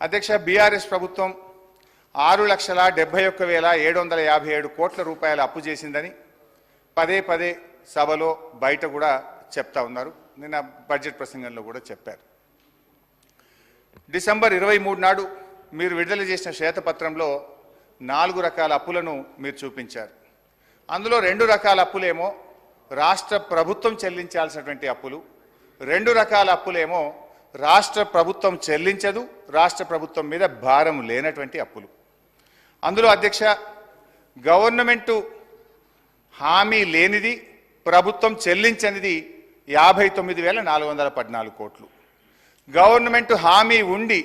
అధ్యక్ష, బీఆర్ఎస్ ప్రభుత్వం 6,71,757 కోట్ల రూపాయల అప్పు చేసిందని పదే పదే సభలో బయట కూడా చెప్తా ఉన్నారు. నిన్న బడ్జెట్ ప్రసంగంలో కూడా చెప్పారు. డిసెంబర్ 23 నాడు మీరు విడుదల చేసిన శ్వేతపత్రంలో 4 రకాల అప్పులను మీరు చూపించారు. అందులో 2 రకాల అప్పులేమో రాష్ట్ర ప్రభుత్వం చెల్లించాల్సినటువంటి అప్పులు, 2 రకాల అప్పులేమో రాష్ట్ర ప్రభుత్వం చెల్లించదు, రాష్ట్ర ప్రభుత్వం మీద భారం లేనటువంటి అప్పులు. అందులో అధ్యక్ష, గవర్నమెంటు హామీ లేనిది, ప్రభుత్వం చెల్లించనిది 59,414 కోట్లు. గవర్నమెంటు హామీ ఉండి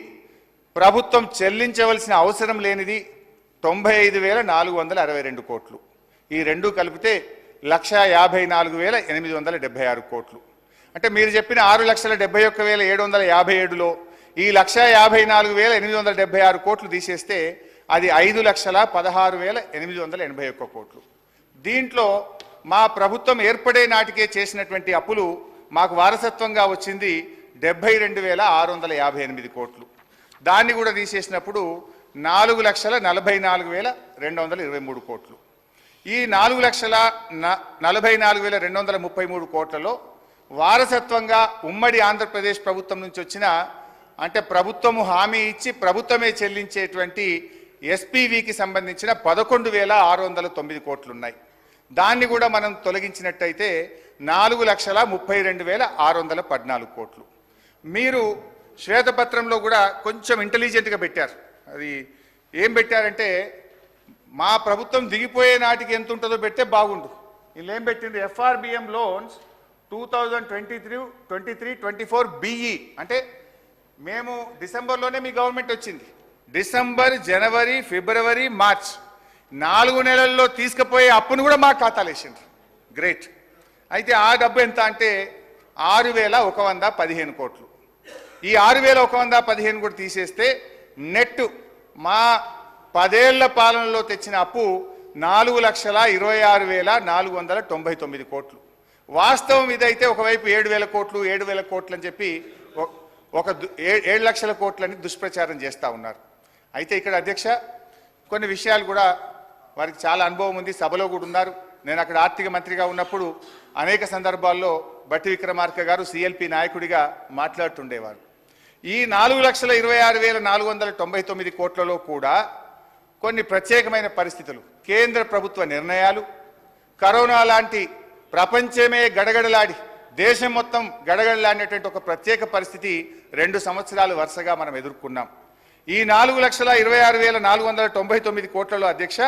ప్రభుత్వం చెల్లించవలసిన అవసరం లేనిది 95,462 కోట్లు. ఈ రెండు కలిపితే 1,54,876 కోట్లు. అంటే మీరు చెప్పిన 6,71,757లో ఈ 1,54,876 కోట్లు తీసేస్తే అది 5,16,881 కోట్లు. దీంట్లో మా ప్రభుత్వం ఏర్పడే నాటికే చేసినటువంటి అప్పులు మాకు వారసత్వంగా వచ్చింది 72,658 కోట్లు. దాన్ని కూడా తీసేసినప్పుడు 4,44,223 కోట్లు. ఈ 4,44,233 కోట్లలో వారసత్వంగా ఉమ్మడి ఆంధ్రప్రదేశ్ ప్రభుత్వం నుంచి వచ్చిన, అంటే ప్రభుత్వము హామీ ఇచ్చి ప్రభుత్వమే చెల్లించేటువంటి ఎస్పీవీకి సంబంధించిన 11,609 కోట్లు ఉన్నాయి. దాన్ని కూడా మనం తొలగించినట్టయితే 4,32,614 కోట్లు. మీరు శ్వేతపత్రంలో కూడా కొంచెం ఇంటెలిజెంట్గా పెట్టారు. అది ఏం పెట్టారంటే, మా ప్రభుత్వం దిగిపోయే నాటికి ఎంత ఉంటుందో పెడితే బాగుండు. వీళ్ళు ఏం పెట్టిండ్రు, ఎఫ్ఆర్బిఎం లోన్స్ 2023-24 BE, అంటే మేము డిసెంబర్లోనే మీ గవర్నమెంట్ వచ్చింది. డిసెంబర్, జనవరి, ఫిబ్రవరి, మార్చ్ 4 నెలల్లో తీసుకుపోయే అప్పును కూడా మా ఖాతాలు వేసిండ్రు. గ్రేట్. అయితే ఆ డబ్బు ఎంత అంటే 6,115 కోట్లు. ఈ 6,115 కూడా తీసేస్తే నెట్ మా 10 ఏళ్ల పాలనలో తెచ్చిన అప్పు 4,26,499 కోట్లు. వాస్తవం ఇదైతే ఒకవైపు 7,000 కోట్లు 7,000 కోట్లు అని చెప్పి ఒక 7 లక్షల కోట్లని దుష్ప్రచారం చేస్తూ ఉన్నారు. అయితే ఇక్కడ అధ్యక్ష, కొన్ని విషయాలు కూడా వారికి చాలా అనుభవం ఉంది, సభలో కూడా ఉన్నారు. నేను అక్కడ ఆర్థిక మంత్రిగా ఉన్నప్పుడు అనేక సందర్భాల్లో బట్టి విక్రమార్క గారు సిఎల్పి నాయకుడిగా మాట్లాడుతుండేవారు. ఈ 4,26,499 కోట్లలో కూడా కొన్ని ప్రత్యేకమైన పరిస్థితులు, కేంద్ర ప్రభుత్వ నిర్ణయాలు, కరోనా లాంటి ప్రపంచమే గడగడలాడి దేశం మొత్తం గడగడలాడినటువంటి ఒక ప్రత్యేక పరిస్థితి 2 సంవత్సరాలు వరుసగా మనం ఎదుర్కొన్నాం. ఈ 4,26,499 కోట్లలో అధ్యక్ష,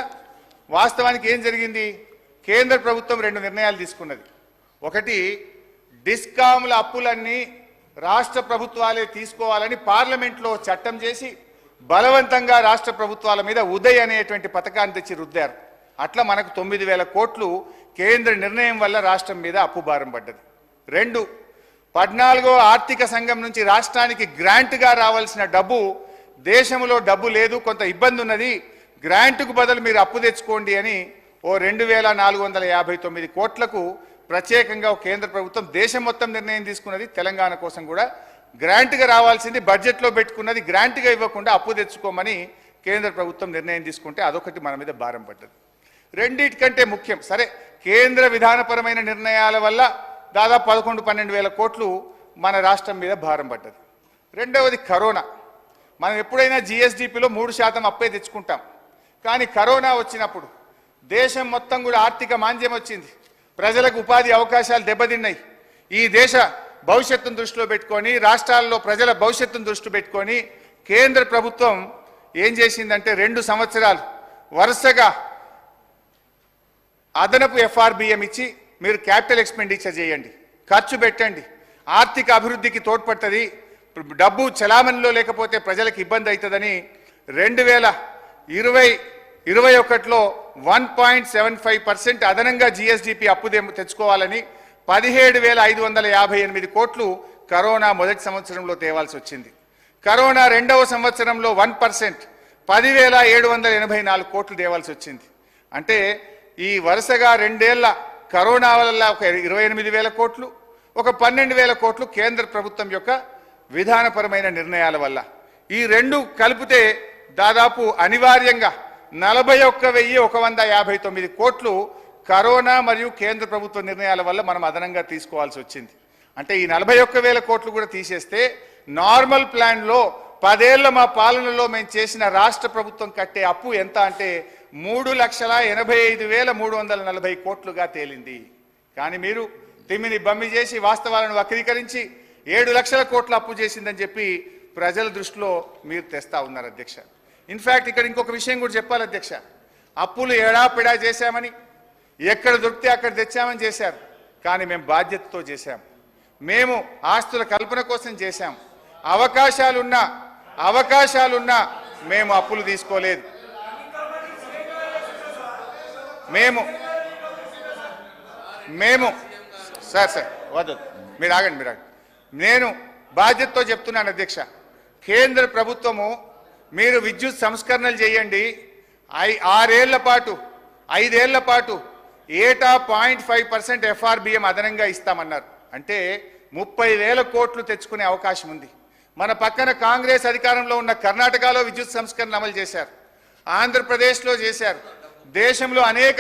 వాస్తవానికి ఏం జరిగింది, కేంద్ర ప్రభుత్వం 2 నిర్ణయాలు తీసుకున్నది. ఒకటి, డిస్కామ్ల అప్పులన్నీ రాష్ట్ర ప్రభుత్వాలే తీసుకోవాలని పార్లమెంట్లో చట్టం చేసి బలవంతంగా రాష్ట్ర ప్రభుత్వాల మీద ఉదయ్ అనేటువంటి పథకాన్ని తెచ్చి రుద్దారు. అట్లా మనకు 9,000 కోట్లు కేంద్ర నిర్ణయం వల్ల రాష్ట్రం మీద అప్పు భారం పడ్డది. 2, 14వ ఆర్థిక సంఘం నుంచి రాష్ట్రానికి గ్రాంట్గా రావాల్సిన డబ్బు, దేశంలో డబ్బు లేదు, కొంత ఇబ్బంది ఉన్నది, గ్రాంట్కు బదులు మీరు అప్పు తెచ్చుకోండి అని ఓ 2,459 కోట్లకు ప్రత్యేకంగా కేంద్ర ప్రభుత్వం దేశం మొత్తం నిర్ణయం తీసుకున్నది. తెలంగాణ కోసం కూడా గ్రాంట్గా రావాల్సింది బడ్జెట్లో పెట్టుకున్నది, గ్రాంట్గా ఇవ్వకుండా అప్పు తెచ్చుకోమని కేంద్ర ప్రభుత్వం నిర్ణయం తీసుకుంటే అదొకటి మన మీద భారం పడ్డది. రెండిటికంటే ముఖ్యం, సరే కేంద్ర విధానపరమైన నిర్ణయాల వల్ల దాదాపు 11-12 వేల కోట్లు మన రాష్ట్రం మీద భారం పడ్డది. రెండవది కరోనా. మనం ఎప్పుడైనా జిఎస్డిపిలో 3% అప్పే తెచ్చుకుంటాం, కానీ కరోనా వచ్చినప్పుడు దేశం మొత్తం కూడా ఆర్థిక మాంద్యం వచ్చింది, ప్రజలకు ఉపాధి అవకాశాలు దెబ్బతిన్నాయి. ఈ దేశ భవిష్యత్తును దృష్టిలో పెట్టుకొని, రాష్ట్రాల్లో ప్రజల భవిష్యత్తును దృష్టి పెట్టుకొని కేంద్ర ప్రభుత్వం ఏం చేసిందంటే 2 సంవత్సరాలు వరుసగా అదనపు ఎఫ్ఆర్బిఎం ఇచ్చి మీరు క్యాపిటల్ ఎక్స్పెండిచర్ చేయండి, ఖర్చు పెట్టండి, ఆర్థిక అభివృద్ధికి తోడ్పడుతుంది, డబ్బు చలామణిలో లేకపోతే ప్రజలకు ఇబ్బంది అవుతుందని 2020-21లో 1.75% అదనంగా జిఎస్డిపి అప్పు తెచ్చుకోవాలని 17,558 కోట్లు కరోనా మొదటి సంవత్సరంలో తేవాల్సి వచ్చింది. కరోనా రెండవ సంవత్సరంలో 1% 10,784 కోట్లు తేవాల్సి వచ్చింది. అంటే ఈ వరుసగా 2 ఏళ్ల కరోనా వల్ల ఒక 28,000 కోట్లు, ఒక 12,000 కోట్లు కేంద్ర ప్రభుత్వం యొక్క విధానపరమైన నిర్ణయాల వల్ల. ఈ రెండు కలిపితే దాదాపు అనివార్యంగా 41,159 కోట్లు కరోనా మరియు కేంద్ర ప్రభుత్వ నిర్ణయాల వల్ల మనం అదనంగా తీసుకోవాల్సి వచ్చింది. అంటే ఈ 41,000 కోట్లు కూడా తీసేస్తే నార్మల్ ప్లాన్లో 10 ఏళ్ల మా పాలనలో మేము చేసిన రాష్ట్ర ప్రభుత్వం కట్టే అప్పు ఎంత అంటే 3,85,340 కోట్లుగా తేలింది. కానీ మీరు తిమ్మిని బమ్మి చేసి వాస్తవాలను వక్రీకరించి 7 లక్షల కోట్ల అప్పు చేసిందని చెప్పి ప్రజల దృష్టిలో మీరు తెస్తా ఉన్నారు అధ్యక్ష. ఇన్ఫ్యాక్ట్ ఇక్కడ ఇంకొక విషయం కూడా చెప్పాలి అధ్యక్ష. అప్పులు ఎడాపెడా చేశామని, ఎక్కడ దొరికితే అక్కడ తెచ్చామని చేశారు. కానీ మేము బాధ్యతతో చేశాం. మేము ఆస్తుల కల్పన కోసం చేశాం. అవకాశాలున్నా మేము అప్పులు తీసుకోలేదు. మేము సార్ వద్దు, మీరు ఆగండి. నేను బాధ్యతతో చెప్తున్నాను అధ్యక్ష. కేంద్ర ప్రభుత్వము మీరు విద్యుత్ సంస్కరణలు చేయండి, 5 ఏళ్ల పాటు ఏటా 0.5% FRBM అదనంగా ఇస్తామన్నారు. అంటే 30,000 కోట్లు తెచ్చుకునే అవకాశం ఉంది. మన పక్కన కాంగ్రెస్ అధికారంలో ఉన్న కర్ణాటకలో విద్యుత్ సంస్కరణ అమలు చేశారు, ఆంధ్రప్రదేశ్లో చేశారు. దేశంలో అనేక